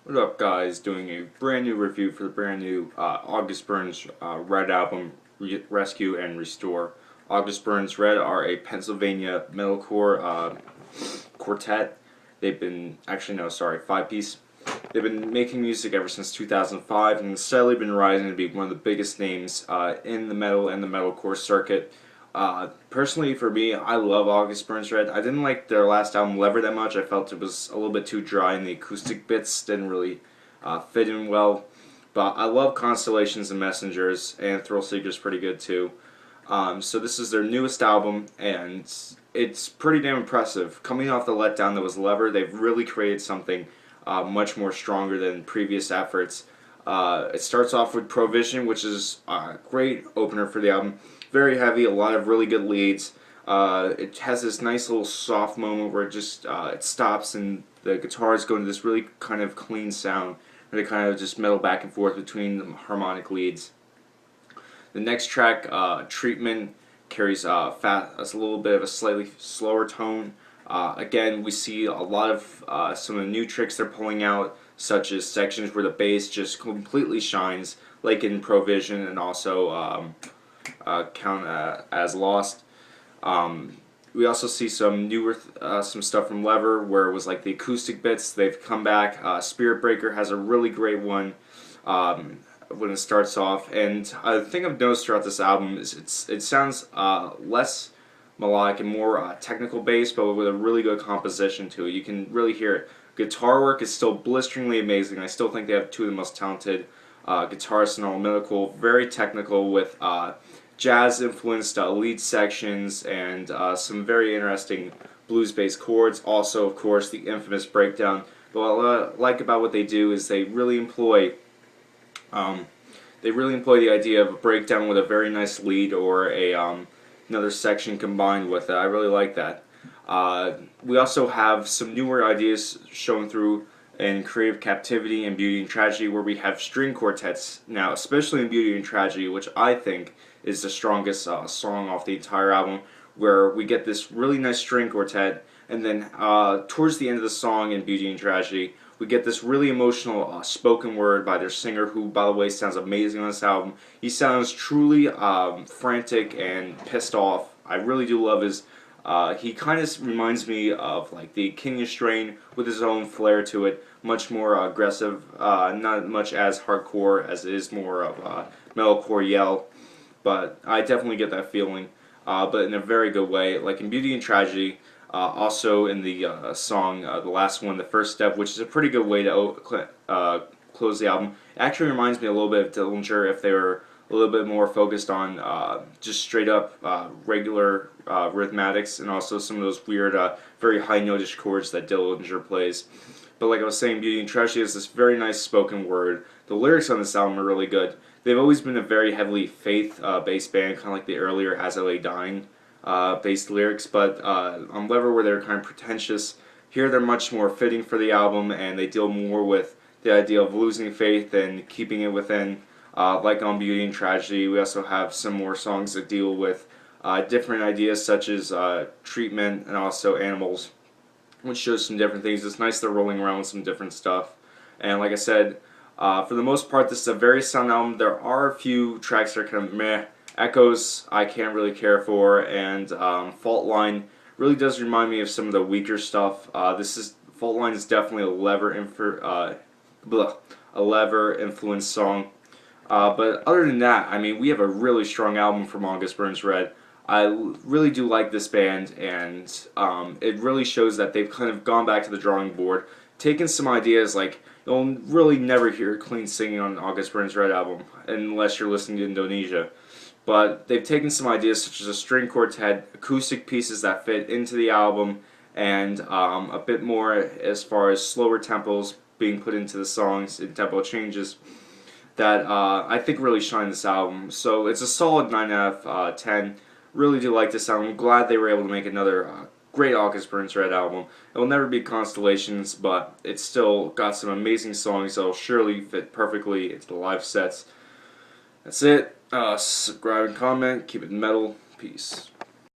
What up, guys? Doing a brand new review for the brand new August Burns Red album, Rescue and Restore. August Burns Red are a Pennsylvania metalcore quartet. They've been, actually, no, sorry, five piece. They've been making music ever since 2005 and steadily been rising to be one of the biggest names in the metal and the metalcore circuit. Personally, for me, I love August Burns Red. I didn't like their last album, Lever, that much. I felt it was a little bit too dry, and the acoustic bits didn't really fit in well. But I love Constellations and Messengers, and Thrill Seeker's pretty good too. So this is their newest album, and it's pretty damn impressive. Coming off the letdown that was Lever, they've really created something much more stronger than previous efforts. It starts off with Provision, which is a great opener for the album. Very heavy, a lot of really good leads. It has this nice little soft moment where it stops and the guitars go into this really kind of clean sound where they kind of just metal back and forth between the harmonic leads. The next track, Treatment, carries a little bit of a slightly slower tone. Again, we see a lot of some of the new tricks they're pulling out, such as sections where the bass just completely shines, like in Provision and also Count as Lost. We also see some newer some stuff from Lever where it was like the acoustic bits. They've come back. Spirit Breaker has a really great one when it starts off, and the thing I've noticed throughout this album is it sounds less melodic and more technical based, but with a really good composition to it. You can really hear it. Guitar work is still blisteringly amazing. I still think they have two of the most talented guitarists in all metalcore. Very technical with jazz-influenced lead sections and some very interesting blues-based chords. Also, of course, the infamous breakdown. But what I like about what they do is they really employ the idea of a breakdown with a very nice lead or a another section combined with it. I really like that. We also have some newer ideas shown through in Creative Captivity and Beauty and Tragedy, where we have string quartets now, especially in Beauty and Tragedy, which I think is the strongest song off the entire album, where we get this really nice string quartet, and then towards the end of the song in Beauty and Tragedy, we get this really emotional spoken word by their singer, who, by the way, sounds amazing on this album. He sounds truly frantic and pissed off. I really do love his. He kind of reminds me of like the Kenya strain with his own flair to it, much more aggressive, not much as hardcore as it is more of a metalcore yell, but I definitely get that feeling, but in a very good way. Like in Beauty and Tragedy, also in the song, the last one, The First Step, which is a pretty good way to close the album. It actually reminds me a little bit of Dillinger if they were a little bit more focused on just straight up regular rhythmatics and also some of those weird, very high notish chords that Dillinger plays. But like I was saying, Beauty and Tragedy has this very nice spoken word. The lyrics on this album are really good. They've always been a very heavily faith-based band, kind of like the earlier As I Lay Dying based lyrics, but on Lever, where they're kind of pretentious, here they're much more fitting for the album, and they deal more with the idea of losing faith and keeping it within. Like on Beauty and Tragedy, we also have some more songs that deal with different ideas such as treatment and also animals, which shows some different things. It's nice they're rolling around with some different stuff. And like I said, for the most part, this is a very sound album. There are a few tracks that are kind of meh. Echoes, I can't really care for, and Fault Line really does remind me of some of the weaker stuff. Fault Line is definitely a Lever influenced song. But other than that, I mean, we have a really strong album from August Burns Red. I really do like this band, and it really shows that they've kind of gone back to the drawing board, taken some ideas. Like, you'll really never hear clean singing on an August Burns Red album unless you're listening to Indonesia. But they've taken some ideas such as a string quartet, acoustic pieces that fit into the album, and a bit more as far as slower tempos being put into the songs and tempo changes that I think really shine this album. So it's a solid 9 out of 10. Really do like this album. I'm glad they were able to make another great August Burns Red album. It will never be Constellations, but it's still got some amazing songs that will surely fit perfectly into the live sets. That's it. Subscribe and comment. Keep it metal. Peace.